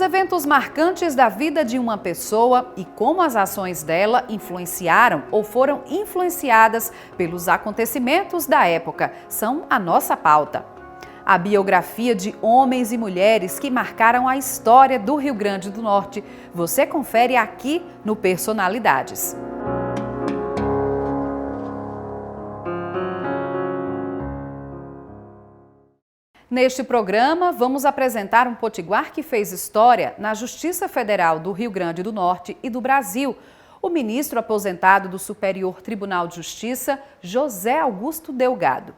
eventos marcantes da vida de uma pessoa e como as ações dela influenciaram ou foram influenciadas pelos acontecimentos da época são a nossa pauta. A biografia de homens e mulheres que marcaram a história do Rio Grande do Norte você confere aqui no Personalidades. Neste programa, vamos apresentar um potiguar que fez história na Justiça Federal do Rio Grande do Norte e do Brasil, o ministro aposentado do Superior Tribunal de Justiça, José Augusto Delgado.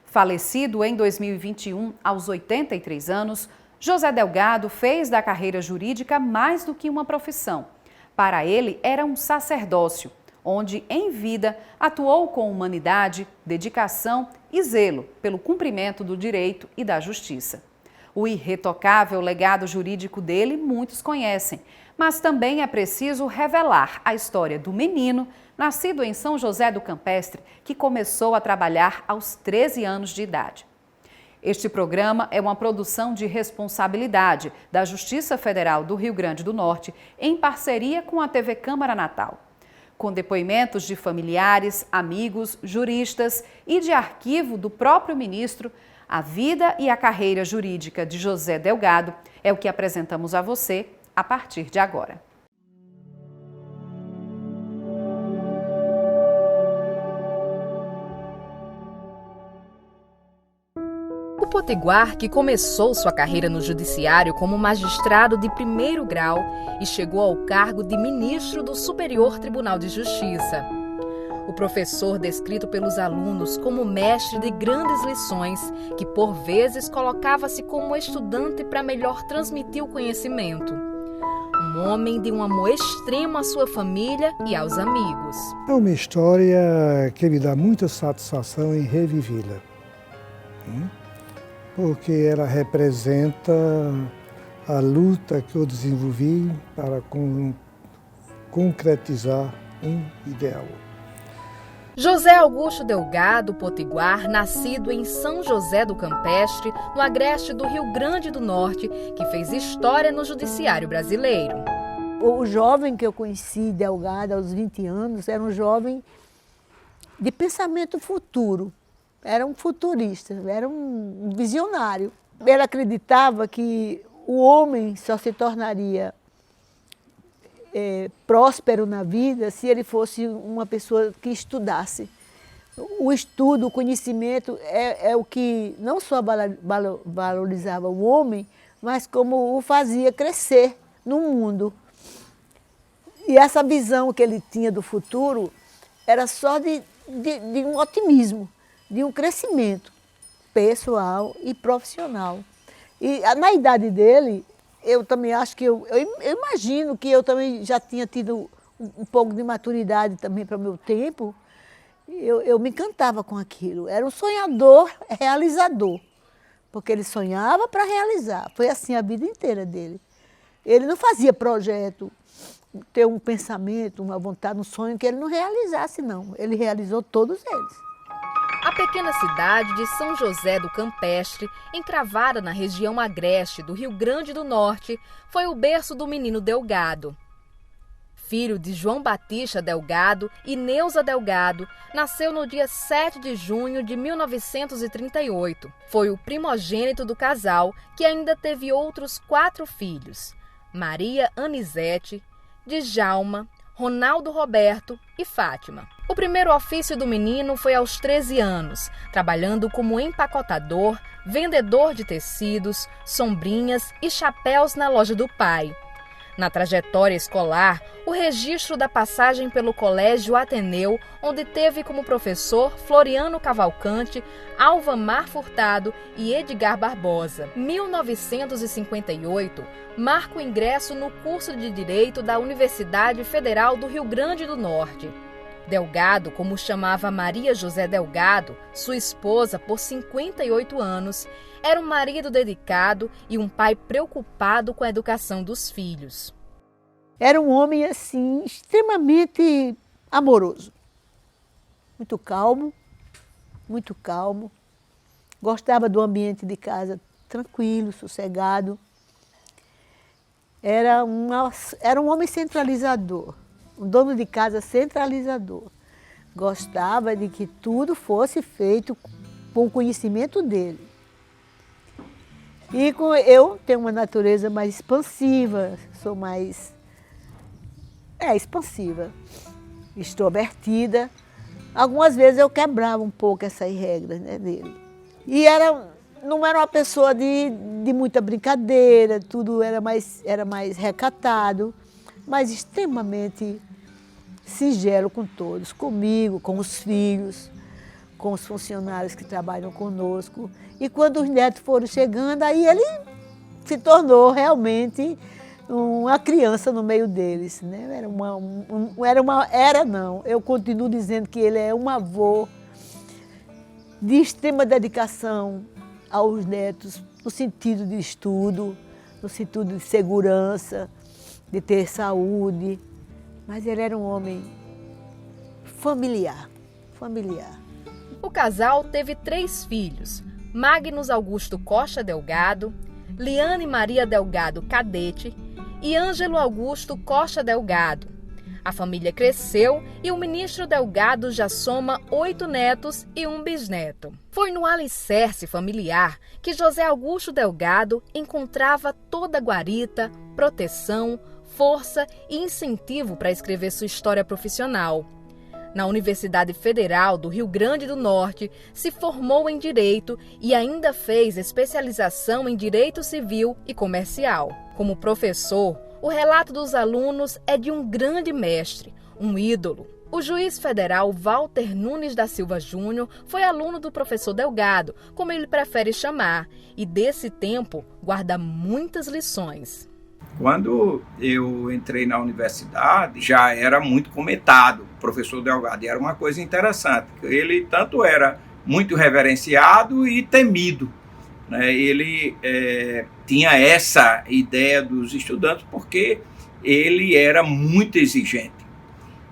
Falecido em 2021, aos 83 anos, José Delgado fez da carreira jurídica mais do que uma profissão. Para ele, era um sacerdócio, onde, em vida, atuou com humanidade, dedicação e zelo pelo cumprimento do direito e da justiça. O irretocável legado jurídico dele muitos conhecem, mas também é preciso revelar a história do menino, nascido em São José do Campestre, que começou a trabalhar aos 13 anos de idade. Este programa é uma produção de responsabilidade da Justiça Federal do Rio Grande do Norte, em parceria com a TV Câmara Natal. Com depoimentos de familiares, amigos, juristas e de arquivo do próprio ministro, a vida e a carreira jurídica de José Delgado é o que apresentamos a você a partir de agora. O potiguar, que começou sua carreira no judiciário como magistrado de primeiro grau e chegou ao cargo de ministro do Superior Tribunal de Justiça. O professor, descrito pelos alunos como mestre de grandes lições, que por vezes colocava-se como estudante para melhor transmitir o conhecimento. Um homem de um amor extremo à sua família e aos amigos. É uma história que me dá muita satisfação em revivê-la. Porque ela representa a luta que eu desenvolvi para concretizar um ideal. José Augusto Delgado Potiguar, nascido em São José do Campestre, no agreste do Rio Grande do Norte, que fez história no judiciário brasileiro. O jovem que eu conheci, Delgado, aos 20 anos, era um jovem de pensamento futuro. Era um futurista, era um visionário. Ele acreditava que o homem só se tornaria próspero na vida se ele fosse uma pessoa que estudasse. O estudo, o conhecimento é o que não só valorizava o homem, mas como o fazia crescer no mundo. E essa visão que ele tinha do futuro era só de um otimismo, de um crescimento pessoal e profissional. E na idade dele, eu também acho que eu imagino que eu também já tinha tido um pouco de maturidade também para o meu tempo. Eu me encantava com aquilo. Era um sonhador realizador, porque ele sonhava para realizar. Foi assim a vida inteira dele. Ele não fazia projeto, ter um pensamento, uma vontade, um sonho que ele não realizasse, não. Ele realizou todos eles. A pequena cidade de São José do Campestre, encravada na região agreste do Rio Grande do Norte, foi o berço do menino Delgado. Filho de João Batista Delgado e Neuza Delgado, nasceu no dia 7 de junho de 1938. Foi o primogênito do casal, que ainda teve outros 4 filhos: Maria Anisete, Djalma, Ronaldo Roberto e Fátima. O primeiro ofício do menino foi aos 13 anos, trabalhando como empacotador, vendedor de tecidos, sombrinhas e chapéus na loja do pai. Na trajetória escolar, o registro da passagem pelo Colégio Ateneu, onde teve como professor Floriano Cavalcante, Alvamar Furtado e Edgar Barbosa. 1958, marca o ingresso no curso de Direito da Universidade Federal do Rio Grande do Norte. Delgado, como chamava Maria José Delgado, sua esposa por 58 anos, era um marido dedicado e um pai preocupado com a educação dos filhos. Era um homem, assim, extremamente amoroso. Muito calmo, muito calmo. Gostava do ambiente de casa tranquilo, sossegado. era um homem centralizador, um dono de casa centralizador. Gostava de que tudo fosse feito com o conhecimento dele. E eu tenho uma natureza mais expansiva, sou mais expansiva, extrovertida. Algumas vezes eu quebrava um pouco essas regras, né, dele. E não era uma pessoa de muita brincadeira, tudo era mais recatado, mas extremamente singelo com todos, comigo, com os filhos, com os funcionários que trabalham conosco. E quando os netos foram chegando, aí ele se tornou realmente uma criança no meio deles, né? Eu continuo dizendo que ele é um avô de extrema dedicação aos netos, no sentido de estudo, no sentido de segurança, de ter saúde. Mas ele era um homem familiar. O casal teve 3 filhos: Magnus Augusto Costa Delgado, Liane Maria Delgado Cadete e Ângelo Augusto Costa Delgado. A família cresceu e o ministro Delgado já soma 8 netos e um bisneto. Foi no alicerce familiar que José Augusto Delgado encontrava toda a guarita, proteção, força e incentivo para escrever sua história profissional. Na Universidade Federal do Rio Grande do Norte, se formou em Direito e ainda fez especialização em Direito Civil e Comercial. Como professor, o relato dos alunos é de um grande mestre, um ídolo. O juiz federal Walter Nunes da Silva Júnior foi aluno do professor Delgado, como ele prefere chamar, e desse tempo guarda muitas lições. Quando eu entrei na universidade, já era muito comentado o professor Delgado, e era uma coisa interessante. Ele tanto era muito reverenciado e temido, né? Ele tinha essa ideia dos estudantes porque ele era muito exigente.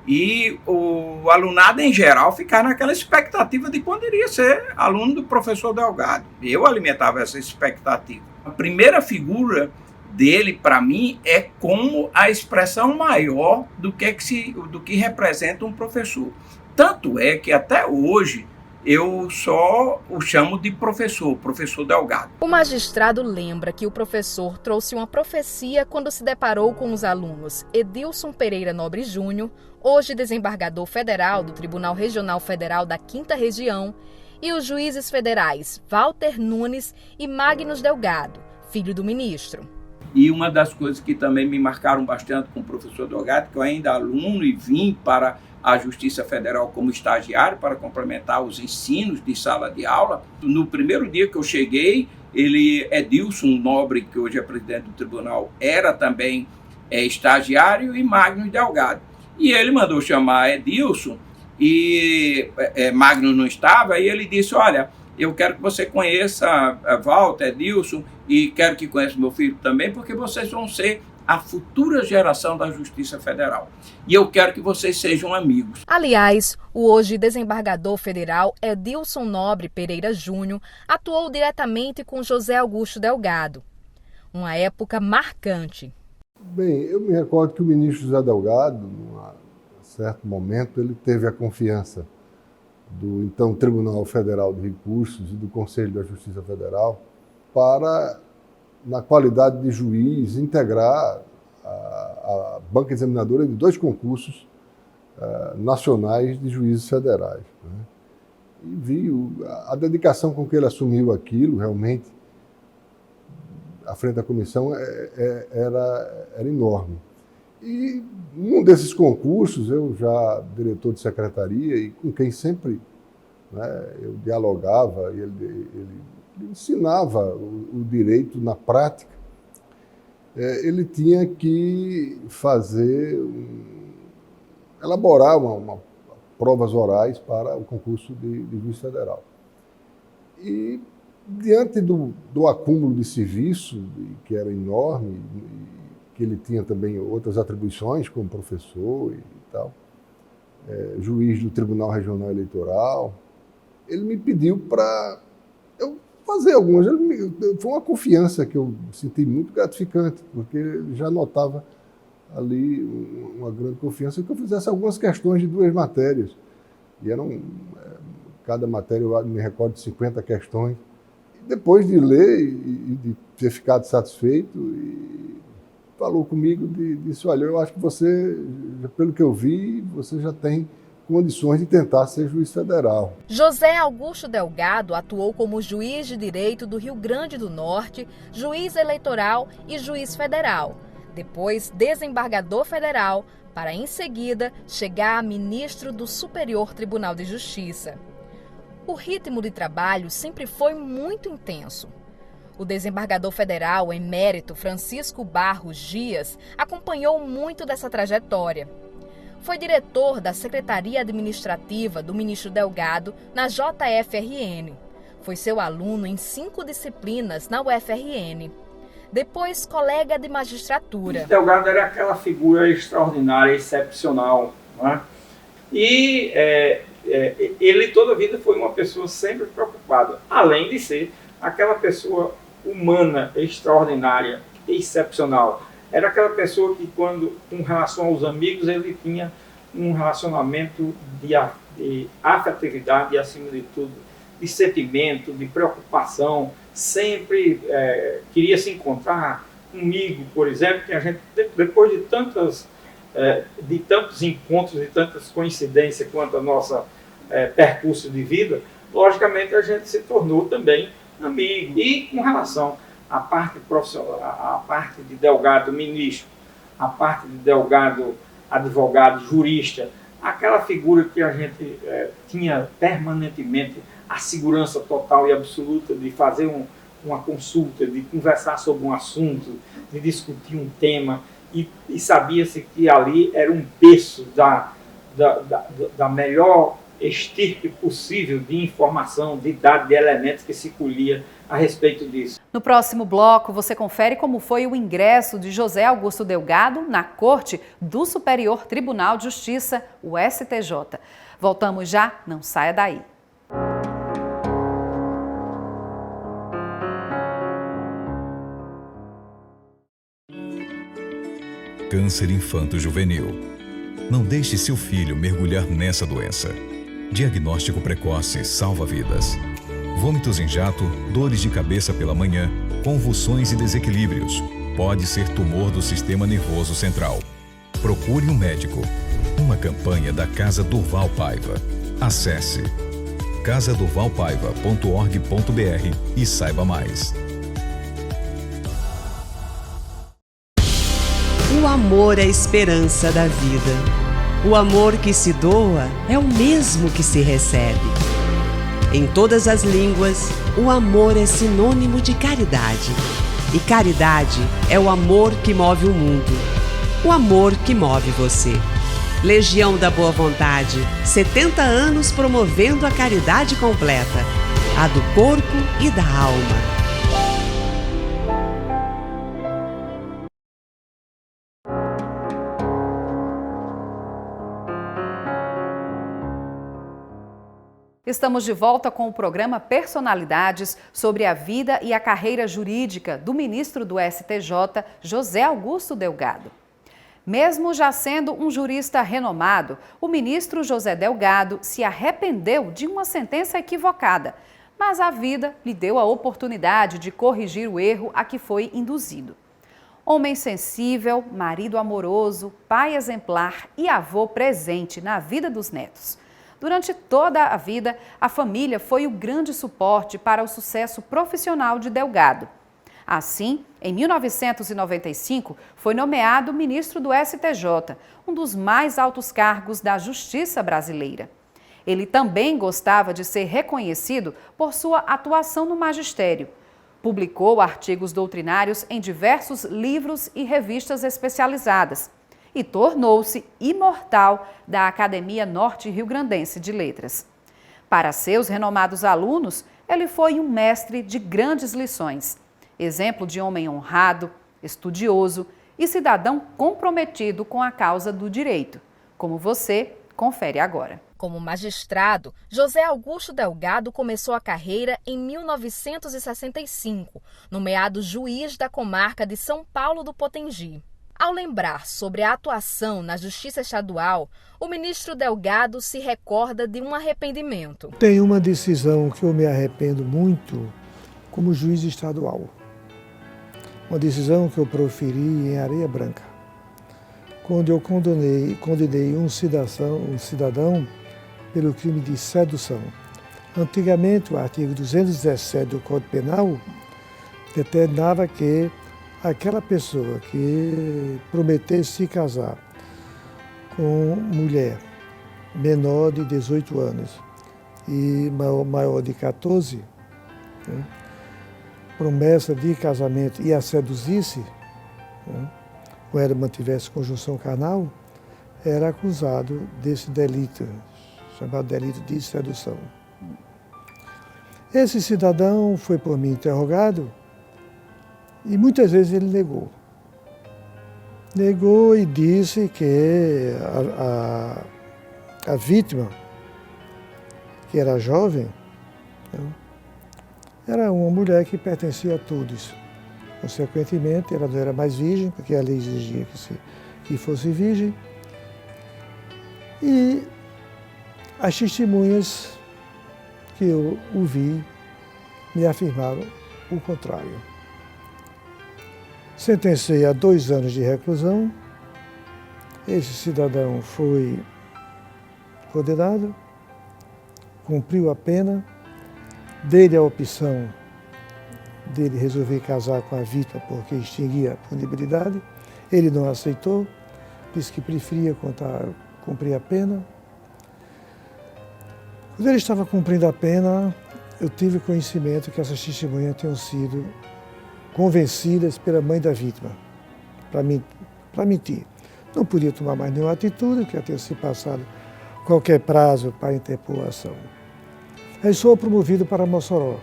E o alunado, em geral, ficava naquela expectativa de quando iria ser aluno do professor Delgado. Eu alimentava essa expectativa. A primeira figura dele, para mim, é como a expressão maior do que representa um professor. Tanto é que até hoje eu só o chamo de professor Delgado. O magistrado lembra que o professor trouxe uma profecia quando se deparou com os alunos Edilson Pereira Nobre Júnior, hoje desembargador federal do Tribunal Regional Federal da 5ª Região, e os juízes federais Walter Nunes e Magnus Delgado, filho do ministro. E uma das coisas que também me marcaram bastante com o professor Delgado, que eu ainda aluno e vim para a Justiça Federal como estagiário para complementar os ensinos de sala de aula. No primeiro dia que eu cheguei, Edilson Nobre, que hoje é presidente do tribunal, era também estagiário, e Magnus Delgado. E ele mandou chamar Edilson, e Magnus não estava, e ele disse: olha, eu quero que você conheça Walter, Edilson, e quero que conheça meu filho também, porque vocês vão ser a futura geração da Justiça Federal. E eu quero que vocês sejam amigos. Aliás, o hoje desembargador federal Edilson Nobre Pereira Júnior atuou diretamente com José Augusto Delgado. Uma época marcante. Bem, eu me recordo que o ministro José Delgado, num certo momento, ele teve a confiança do então Tribunal Federal de Recursos e do Conselho da Justiça Federal para, na qualidade de juiz, integrar a banca examinadora de 2 concursos nacionais de juízes federais, né? E vi a dedicação com que ele assumiu aquilo, realmente, à frente da comissão, era enorme. E num desses concursos, eu já diretor de secretaria e com quem sempre, né, eu dialogava, ele ensinava o direito na prática, ele tinha que elaborar provas orais para o concurso de juiz federal. E diante do acúmulo de serviço, que era enorme, que ele tinha também outras atribuições como professor e tal, juiz do Tribunal Regional Eleitoral, ele me pediu para eu fazer algumas. Foi uma confiança que eu senti muito gratificante, porque ele já notava ali uma grande confiança que eu fizesse algumas questões de 2 matérias. E eram, cada matéria eu me recordo de 50 questões. E depois de ler e de ter ficado satisfeito, e falou comigo, disse, olha, eu acho que você, pelo que eu vi, você já tem condições de tentar ser juiz federal. José Augusto Delgado atuou como juiz de direito do Rio Grande do Norte, juiz eleitoral e juiz federal. Depois, desembargador federal, para em seguida chegar a ministro do Superior Tribunal de Justiça. O ritmo de trabalho sempre foi muito intenso. O desembargador federal emérito Francisco Barros Dias acompanhou muito dessa trajetória. Foi diretor da Secretaria Administrativa do ministro Delgado na JFRN. Foi seu aluno em 5 disciplinas na UFRN. Depois, colega de magistratura. Delgado era aquela figura extraordinária, excepcional, né? E ele toda a vida foi uma pessoa sempre preocupada, além de ser aquela pessoa humana, extraordinária, excepcional. Era aquela pessoa que, quando, com relação aos amigos, ele tinha um relacionamento de afetividade e, acima de tudo, de sentimento, de preocupação. Sempre queria se encontrar comigo, por exemplo, que a gente, depois de tantos encontros e tantas coincidências quanto a nossa percurso de vida, logicamente a gente se tornou também amigo. E com relação à parte profissional, a parte de Delgado ministro, a parte de Delgado advogado, jurista, aquela figura que a gente tinha permanentemente a segurança total e absoluta de fazer uma consulta, de conversar sobre um assunto, de discutir um tema, e sabia-se que ali era um berço da melhor estirpe possível de informação, de dados, de elementos que se colhia a respeito disso. No próximo bloco, você confere como foi o ingresso de José Augusto Delgado na Corte do Superior Tribunal de Justiça, o STJ. Voltamos já, não saia daí. Câncer infanto-juvenil. Não deixe seu filho mergulhar nessa doença. Diagnóstico precoce salva vidas. Vômitos em jato, dores de cabeça pela manhã, convulsões e desequilíbrios. Pode ser tumor do sistema nervoso central. Procure um médico. Uma campanha da Casa Durval Paiva. Acesse casadurvalpaiva.org.br e saiba mais. O amor é a esperança da vida. O amor que se doa é o mesmo que se recebe. Em todas as línguas, o amor é sinônimo de caridade. E caridade é o amor que move o mundo. O amor que move você. Legião da Boa Vontade, 70 anos promovendo a caridade completa, a do corpo e da alma. Estamos de volta com o programa Personalidades sobre a vida e a carreira jurídica do ministro do STJ, José Augusto Delgado. Mesmo já sendo um jurista renomado, o ministro José Delgado se arrependeu de uma sentença equivocada, mas a vida lhe deu a oportunidade de corrigir o erro a que foi induzido. Homem sensível, marido amoroso, pai exemplar e avô presente na vida dos netos. Durante toda a vida, a família foi o grande suporte para o sucesso profissional de Delgado. Assim, em 1995, foi nomeado ministro do STJ, um dos mais altos cargos da Justiça brasileira. Ele também gostava de ser reconhecido por sua atuação no magistério. Publicou artigos doutrinários em diversos livros e revistas especializadas e tornou-se imortal da Academia Norte-Riograndense de Letras. Para seus renomados alunos, ele foi um mestre de grandes lições, exemplo de homem honrado, estudioso e cidadão comprometido com a causa do direito, como você confere agora. Como magistrado, José Augusto Delgado começou a carreira em 1965, nomeado juiz da comarca de São Paulo do Potengi. Ao lembrar sobre a atuação na Justiça Estadual, o ministro Delgado se recorda de um arrependimento. Tem uma decisão que eu me arrependo muito como juiz estadual. Uma decisão que eu proferi em Areia Branca, quando eu condenei um cidadão pelo crime de sedução. Antigamente, o artigo 217 do Código Penal determinava que aquela pessoa que prometesse se casar com mulher menor de 18 anos e maior de 14, né, promessa de casamento e a seduzisse, né, ou ela mantivesse conjunção carnal, era acusado desse delito, chamado delito de sedução. Esse cidadão foi por mim interrogado e muitas vezes ele negou. Negou e disse que a vítima, que era jovem, era uma mulher que pertencia a todos. Consequentemente, ela não era mais virgem, porque a lei exigia que fosse virgem. E as testemunhas que eu ouvi me afirmaram o contrário. Sentenciei a 2 anos de reclusão. Esse cidadão foi condenado, cumpriu a pena, dei-lhe a opção dele resolver casar com a vítima porque extinguia a punibilidade. Ele não aceitou, disse que preferia cumprir a pena. Quando ele estava cumprindo a pena, eu tive conhecimento que essas testemunhas tinham sido convencidas pela mãe da vítima para mentir. Não podia tomar mais nenhuma atitude, porque já tinha se passado qualquer prazo para interpor a ação. Aí sou promovido para Mossoró.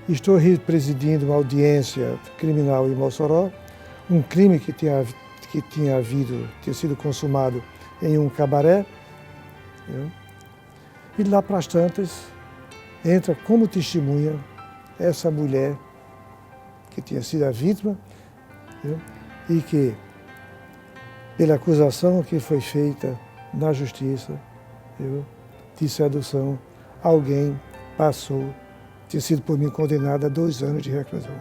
Estou presidindo uma audiência criminal em Mossoró, um crime que tinha sido consumado em um cabaré. E lá para as tantas, entra como testemunha essa mulher que tinha sido a vítima, e que, pela acusação que foi feita na justiça, de sedução, alguém tinha sido por mim condenado a 2 anos de reclusão.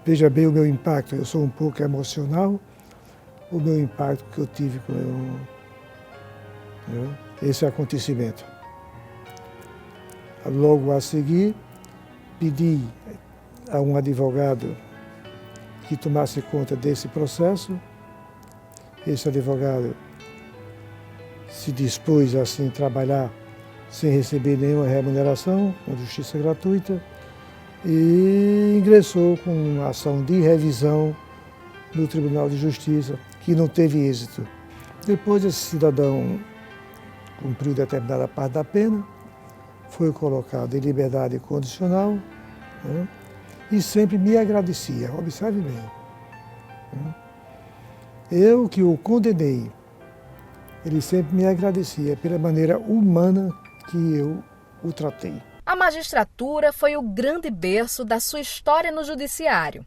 Veja bem o meu impacto, eu sou um pouco emocional, o meu impacto que eu tive com esse acontecimento. Logo a seguir, pedi a um advogado que tomasse conta desse processo. Esse advogado se dispôs assim a trabalhar sem receber nenhuma remuneração, com justiça gratuita, e ingressou com uma ação de revisão no Tribunal de Justiça, que não teve êxito. Depois esse cidadão cumpriu determinada parte da pena, foi colocado em liberdade condicional, e sempre me agradecia, observe bem. Eu que o condenei, ele sempre me agradecia pela maneira humana que eu o tratei. A magistratura foi o grande berço da sua história no judiciário.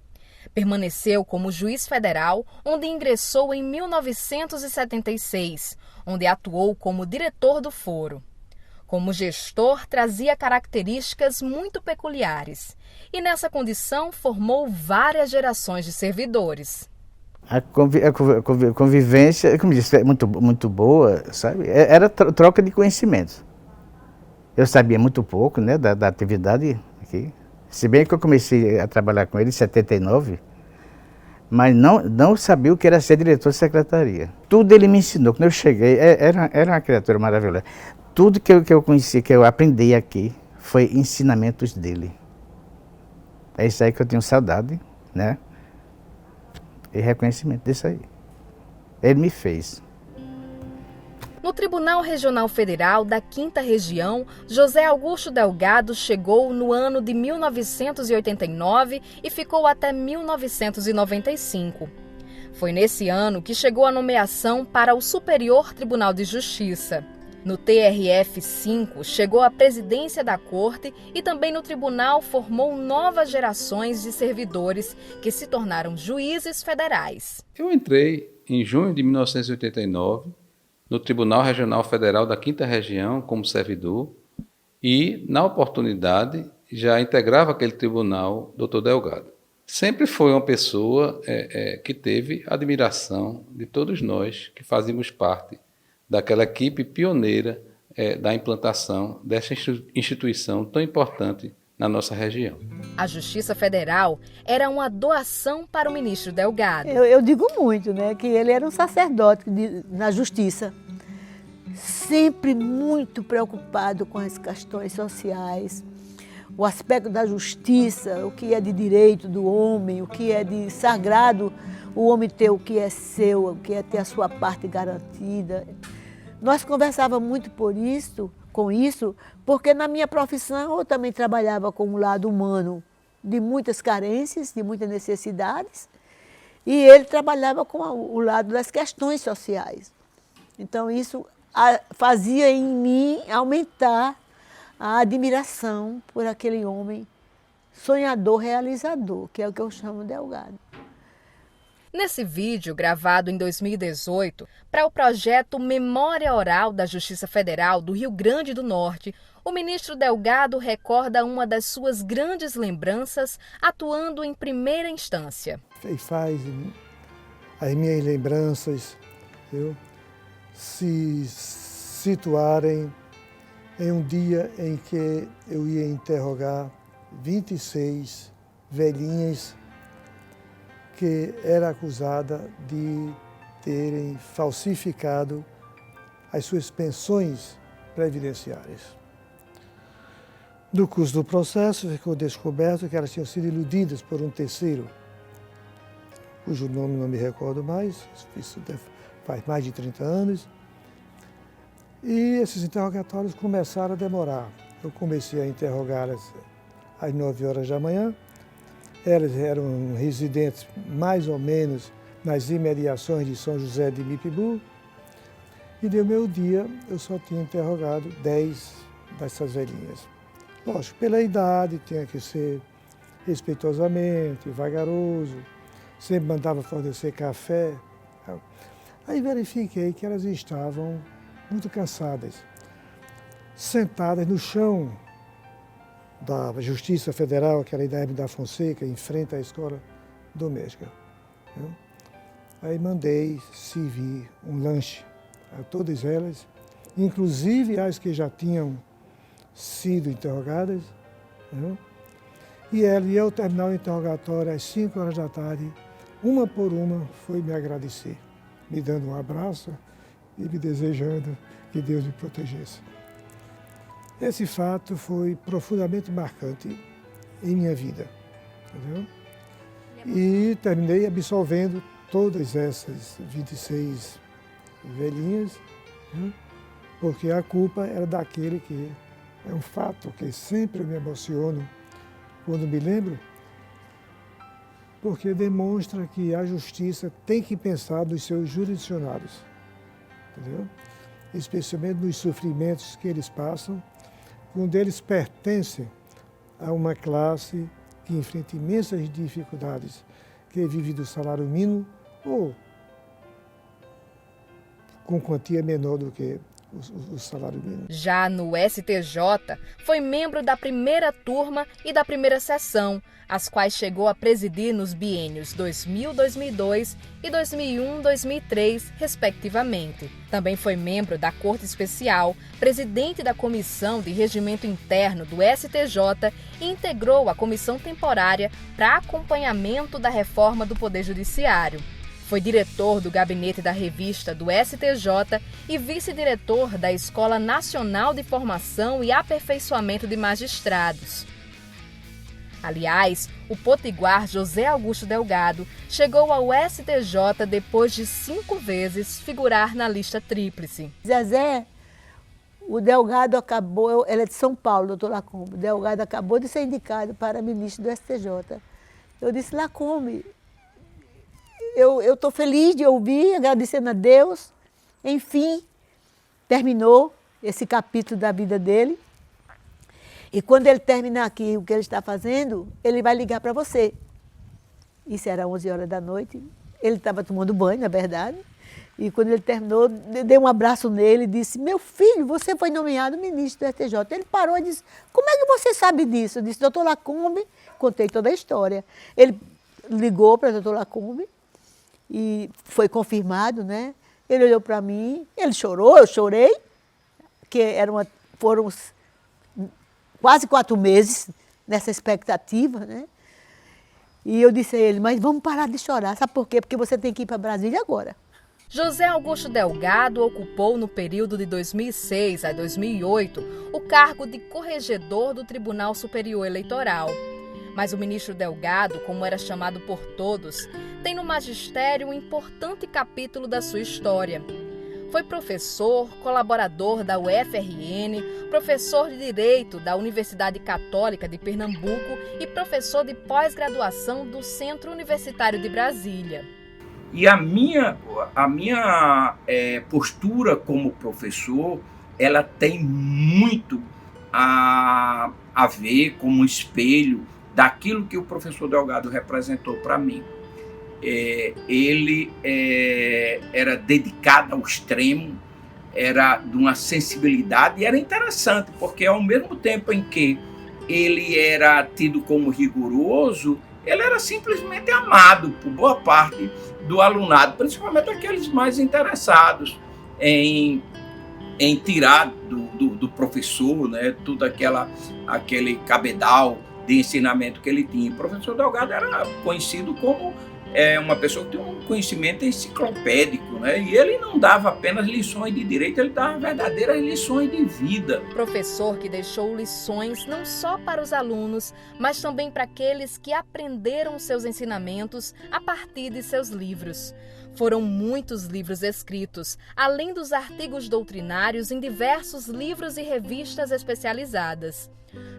Permaneceu como juiz federal, onde ingressou em 1976, onde atuou como diretor do foro. Como gestor, trazia características muito peculiares e, nessa condição, formou várias gerações de servidores. A convivência, como disse, é muito boa, sabe? Era troca de conhecimentos. Eu sabia muito pouco, né, da atividade aqui. Se bem que eu comecei a trabalhar com ele em 79, mas não sabia o que era ser diretor de secretaria. Tudo ele me ensinou. Quando eu cheguei, era uma criatura maravilhosa. Tudo que eu conheci, que eu aprendi aqui, foi ensinamentos dele. É isso aí que eu tenho saudade, né? E reconhecimento disso aí. Ele me fez. No Tribunal Regional Federal da 5ª Região, José Augusto Delgado chegou no ano de 1989 e ficou até 1995. Foi nesse ano que chegou a nomeação para o Superior Tribunal de Justiça. No TRF-5, chegou à presidência da Corte e também no tribunal formou novas gerações de servidores que se tornaram juízes federais. Eu entrei em junho de 1989 no Tribunal Regional Federal da 5ª Região como servidor e, na oportunidade, já integrava aquele tribunal Dr. Delgado. Sempre foi uma pessoa que teve admiração de todos nós que fazíamos parte daquela equipe pioneira da implantação dessa instituição tão importante na nossa região. A Justiça Federal era uma doação para o ministro Delgado. Eu digo muito, né, que ele era um sacerdote na Justiça, sempre muito preocupado com as questões sociais, o aspecto da justiça, o que é de direito do homem, o que é de sagrado, o homem ter o que é seu, o que é ter a sua parte garantida. Nós conversávamos muito com isso, porque na minha profissão eu também trabalhava com um lado humano de muitas carências, de muitas necessidades, e ele trabalhava com o lado das questões sociais. Então isso fazia em mim aumentar a admiração por aquele homem sonhador, realizador, que é o que eu chamo de Delgado. Nesse vídeo, gravado em 2018, para o projeto Memória Oral da Justiça Federal do Rio Grande do Norte, o ministro Delgado recorda uma das suas grandes lembranças atuando em primeira instância. E faz as minhas lembranças se situarem em um dia em que eu ia interrogar 26 velhinhas que era acusada de terem falsificado as suas pensões previdenciárias. No curso do processo, ficou descoberto que elas tinham sido iludidas por um terceiro, cujo nome não me recordo mais, isso faz mais de 30 anos, e esses interrogatórios começaram a demorar. Eu comecei a interrogá-las às 9 horas da manhã. Elas eram residentes mais ou menos nas imediações de São José de Mipibu. E no meu dia eu só tinha interrogado 10 dessas velhinhas. Lógico, pela idade tinha que ser respeitosamente, vagaroso, sempre mandava fornecer café. Aí verifiquei que elas estavam muito cansadas, sentadas no chão da Justiça Federal, aquela idade da Fonseca, em frente à escola doméstica. Aí mandei servir um lanche a todas elas, inclusive as que já tinham sido interrogadas. E ela, ao terminar o interrogatório, às 5 horas da tarde, uma por uma, foi me agradecer, me dando um abraço e me desejando que Deus me protegesse. Esse fato foi profundamente marcante em minha vida, entendeu? E terminei absolvendo todas essas 26 velhinhas, porque a culpa era daquele que é um fato que sempre me emociono quando me lembro, porque demonstra que a justiça tem que pensar nos seus jurisdicionários, entendeu? Especialmente nos sofrimentos que eles passam, quando eles pertencem a uma classe que enfrenta imensas dificuldades, que vive do salário mínimo ou com quantia menor do que o salário mínimo. Já no STJ, foi membro da primeira turma e da primeira sessão, as quais chegou a presidir nos biênios 2000-2002 e 2001-2003, respectivamente. Também foi membro da Corte Especial, presidente da Comissão de Regimento Interno do STJ e integrou a Comissão Temporária para acompanhamento da reforma do Poder Judiciário. Foi diretor do gabinete da revista do STJ e vice-diretor da Escola Nacional de Formação e Aperfeiçoamento de Magistrados. Aliás, o potiguar José Augusto Delgado chegou ao STJ depois de 5 vezes figurar na lista tríplice. Zezé, o Delgado acabou, ele é de São Paulo, doutor Lacombe, o Delgado acabou de ser indicado para ministro do STJ. Eu disse, Lacombe, eu estou feliz de ouvir, agradecendo a Deus. Enfim, terminou esse capítulo da vida dele. E quando ele terminar aqui o que ele está fazendo, ele vai ligar para você. Isso era 11 horas da noite. Ele estava tomando banho, na verdade. E quando ele terminou, dei um abraço nele e disse: meu filho, você foi nomeado ministro do STJ. Ele parou e disse: como é que você sabe disso? Eu disse: doutor Lacombe, contei toda a história. Ele ligou para o doutor Lacombe e foi confirmado, né? Ele olhou para mim, ele chorou, eu chorei, que foram quase 4 meses nessa expectativa, né? E eu disse a ele: mas vamos parar de chorar, sabe por quê? Porque você tem que ir para Brasília agora. José Augusto Delgado ocupou no período de 2006 a 2008 o cargo de corregedor do Tribunal Superior Eleitoral. Mas o ministro Delgado, como era chamado por todos, tem no magistério um importante capítulo da sua história. Foi professor, colaborador da UFRN, professor de Direito da Universidade Católica de Pernambuco e professor de pós-graduação do Centro Universitário de Brasília. E a minha postura como professor, ela tem muito a ver como um espelho daquilo que o professor Delgado representou para mim. Ele era dedicado ao extremo, era de uma sensibilidade, e era interessante, porque ao mesmo tempo em que ele era tido como rigoroso, ele era simplesmente amado por boa parte do alunado, principalmente aqueles mais interessados em tirar do professor, né, tudo aquele cabedal de ensinamento que ele tinha. O professor Delgado era conhecido como uma pessoa que tinha um conhecimento enciclopédico, né? E ele não dava apenas lições de direito, ele dava verdadeiras lições de vida. Professor que deixou lições não só para os alunos, mas também para aqueles que aprenderam seus ensinamentos a partir de seus livros. Foram muitos livros escritos, além dos artigos doutrinários em diversos livros e revistas especializadas.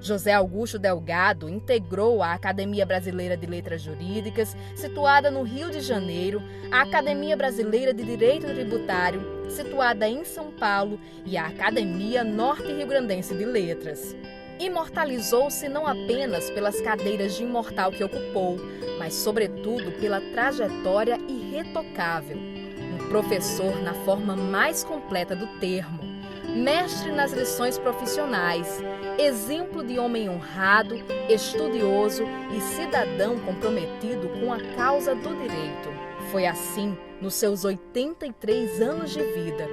José Augusto Delgado integrou a Academia Brasileira de Letras Jurídicas, situada no Rio de Janeiro, a Academia Brasileira de Direito Tributário, situada em São Paulo, e a Academia Norte-Riograndense de Letras. Imortalizou-se não apenas pelas cadeiras de imortal que ocupou, mas, sobretudo, pela trajetória irretocável. Um professor na forma mais completa do termo. Mestre nas lições profissionais, exemplo de homem honrado, estudioso e cidadão comprometido com a causa do direito. Foi assim nos seus 83 anos de vida.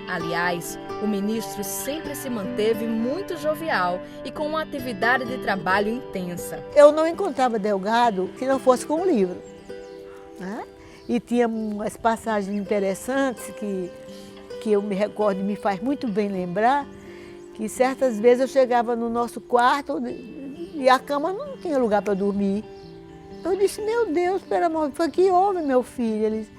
Aliás, o ministro sempre se manteve muito jovial e com uma atividade de trabalho intensa. Eu não encontrava Delgado que não fosse com um livro, né? E tinha umas passagens interessantes que eu me recordo e me faz muito bem lembrar, que certas vezes eu chegava no nosso quarto e a cama não tinha lugar para dormir. Eu disse: meu Deus, pelo amor, foi que houve, meu filho? Ele disse: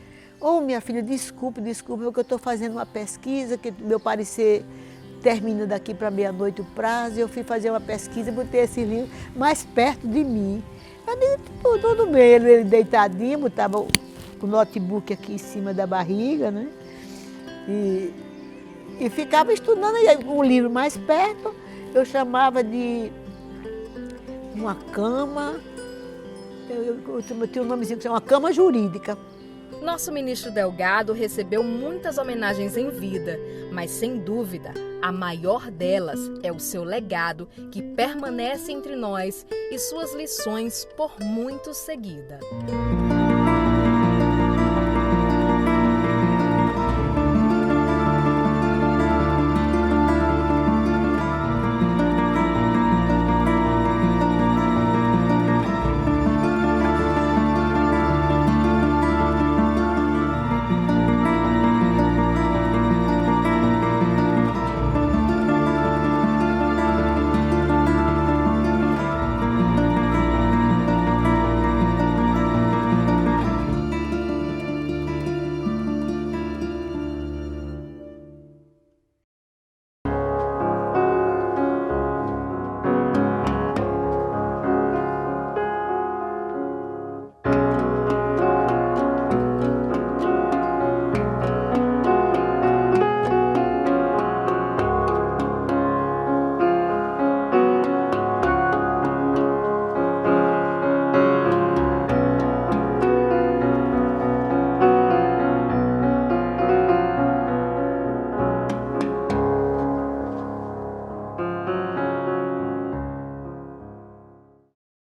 minha filha, desculpe, porque eu estou fazendo uma pesquisa, que meu parecer termina daqui para meia-noite o prazo, e eu fui fazer uma pesquisa e botei esse livro mais perto de mim. Eu disse: tudo bem, ele deitadinho, botava o notebook aqui em cima da barriga, né? E ficava estudando, e o livro mais perto eu chamava de uma cama, eu tinha um nomezinho que chama cama jurídica. Nosso ministro Delgado recebeu muitas homenagens em vida, mas sem dúvida, a maior delas é o seu legado, que permanece entre nós, e suas lições por muito seguida.